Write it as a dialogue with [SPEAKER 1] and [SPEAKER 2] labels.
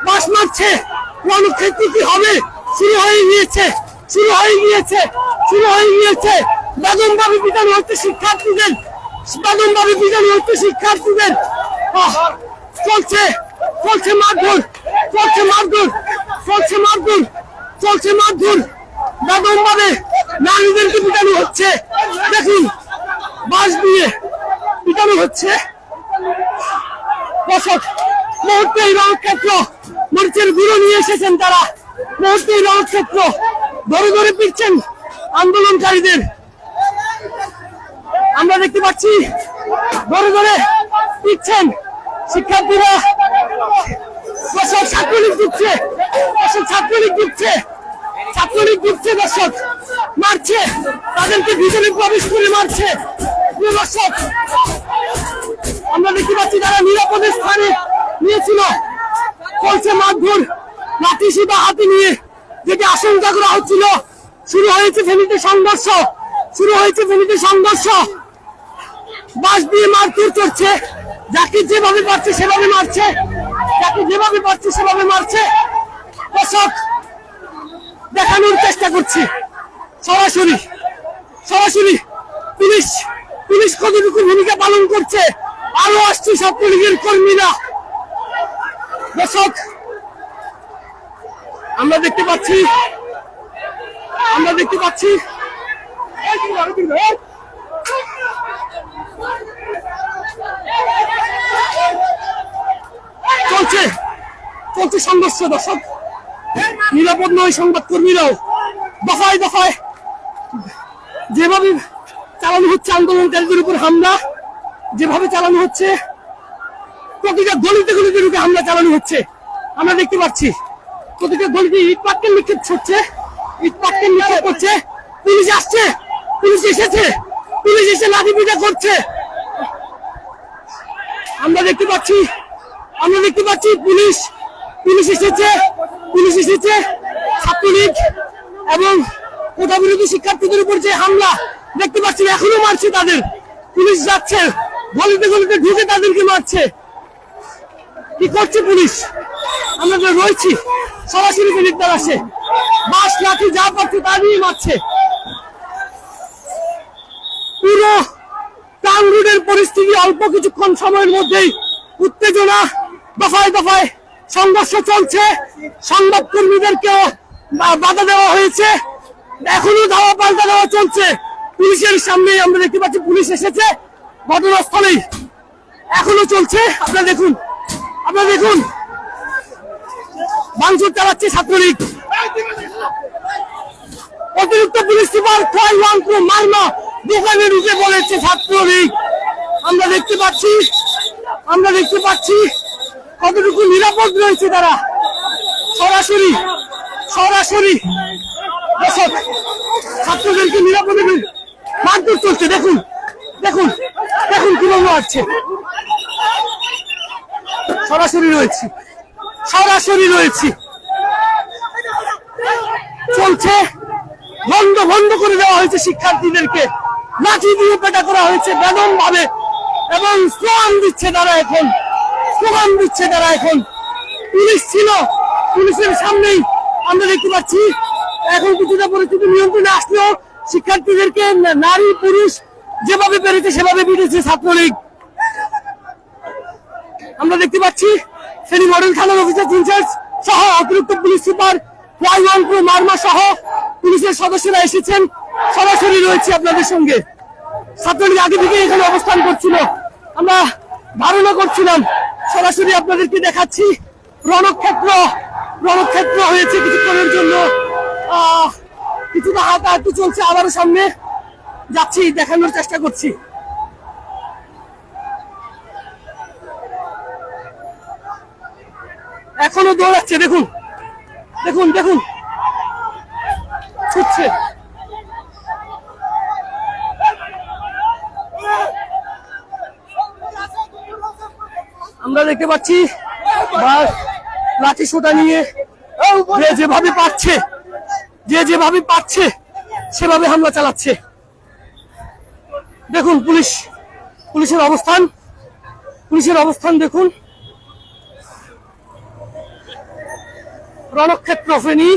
[SPEAKER 1] বাস মারছে। রণক্ষেত্র কি হবে? শুরু হয়ে গিয়েছে। বেদমভাবে পিটানো হচ্ছে শিক্ষার্থীদের। চলছে মারধর। বেদমভাবে নারীদেরকে পিটানো হচ্ছে। দেখুন, বাস দিয়ে পিটানো হচ্ছে। দর্শক, মুহূর্তেই রণক্ষেত্র মরিচের গুঁড়ো নিয়ে এসেছেন তারা। মুহূর্তেই রণক্ষেত্র ধরে পিটছেন আন্দোলনকারীদের। আমরা দেখতে পাচ্ছি ধরে পিটছেন শিক্ষার্থীরা। ছাত্রলীগ ঢুকছে। দর্শক, মারছে তাদেরকে, ভিতরে প্রবেশ করে মারছে। দর্শক, আমরা দেখতে পাচ্ছি তারা নিরাপদের স্থানে নিয়েছিল। চলছে মারধর, লাঠি শিবা হাতে নিয়ে, যেটি আশঙ্কা করা হচ্ছিল। শুরু হয়েছে ফেনীতে সংঘর্ষ। বাস দিয়ে মারধর চলছে। যাকে যেভাবে পারছে সেভাবে মারছে। দর্শক, দেখানোর চেষ্টা করছি সরাসরি পুলিশ কতটুকু ভূমিকা পালন করছে। আরো আসছে ছাত্রলীগের কর্মীরা। দর্শক, আমরা দেখতে পাচ্ছি চলছে সংঘর্ষ। দর্শক, নিরাপদ নয় সংবাদকর্মীরাও। দফায় যেভাবে চালানো হচ্ছে আন্দোলনকারীদের উপর হামলা, যেভাবে চালানো হচ্ছে, প্রতিটা গলিতে ঢুকে হামলা চালানো হচ্ছে। আমরা দেখতে পাচ্ছি প্রতিটা গলিতে ইট পাটকেল নিক্ষেপ করছে। পুলিশ এসে লাঠি পিটা করছে। আমরা দেখতে পাচ্ছি পুলিশ এসেছে। ছাত্রলীগ এবং কোটা বিরোধী শিক্ষার্থীদের উপর যে হামলা দেখতে পাচ্ছি, এখনো মারছে তাদের। পুলিশ যাচ্ছে গলিতে ঢুকে তাদেরকে মারছে। কি করছে পুলিশ? আমরা রয়েছি, সরাসরি ফেনীর আসে, বাস লাঠি যা পাচ্ছে তা নিয়ে মারছে। পুরো টাউন রোডের পরিস্থিতি অল্প কিছুক্ষণ সময়ের মধ্যেই উত্তেজনা, দফায় সংঘর্ষ চলছে। সংবাদকর্মীদেরকেও বাধা দেওয়া হয়েছে। এখনো ধাওয়া পাল্টা দেওয়া চলছে। পুলিশের সামনে আমরা দেখতে পাচ্ছি পুলিশ এসেছে ঘটনাস্থলেই, এখনো চলছে। আপনারা দেখুন ভাঙচুর চালাচ্ছে ছাত্রলীগ। অতিরিক্ত পুলিশ সুপার মারমা দোকানে ঢুকে বলেছে ছাত্রলীগ। আমরা দেখতে পাচ্ছি কতটুকু নিরাপদ রয়েছে তারা। সরাসরি ছাত্রদেরকে নিরাপদে মারধর চলছে। দেখুন কিভাবে আছে। সরাসরি রয়েছি। চলছে, বন্ধ করে দেওয়া হয়েছে শিক্ষার্থীদেরকে। লাঠি দিয়ে পেটা করা হয়েছে বেদম ভাবে, এবং স্লোগান দিচ্ছে তারা এখন। পুলিশ ছিল, পুলিশের সামনেই আমরা দেখতে পাচ্ছি। এখন কিছুটা পরিস্থিতি নিয়ন্ত্রণে আসলেও শিক্ষার্থীদেরকে নারী পুরুষ যেভাবে পেরেছে সেভাবে পিটেছে ছাত্রলীগ। আমরা দেখতে পাচ্ছি ফেনী মডেল থানার অফিসার ইনচার্জ সহ অতিরিক্ত পুলিশ সুপার মারমা সহ পুলিশের সদস্যরা এসেছেন। সরাসরি রয়েছে আপনাদের সঙ্গে। ছাত্রলীগ আগে থেকে এখানে অবস্থান করছিল, আমরা ধারণা করছিলাম। সরাসরি আপনাদেরকে দেখাচ্ছি। রণক্ষেত্র হয়েছে কিছুক্ষণের জন্য। কিছুটা হাঁটাহাঁটি চলছে, আবারও সামনে যাচ্ছি, দেখানোর চেষ্টা করছি। এখনো দৌড়াচ্ছে, দেখুন ছুটছে। আমরা দেখতে পাচ্ছি লাঠি সোটা নিয়ে যেভাবে পাচ্ছে সেভাবে হামলা চালাচ্ছে। দেখুন পুলিশের অবস্থান দেখুন। রণক্ষেত্র ফেনী।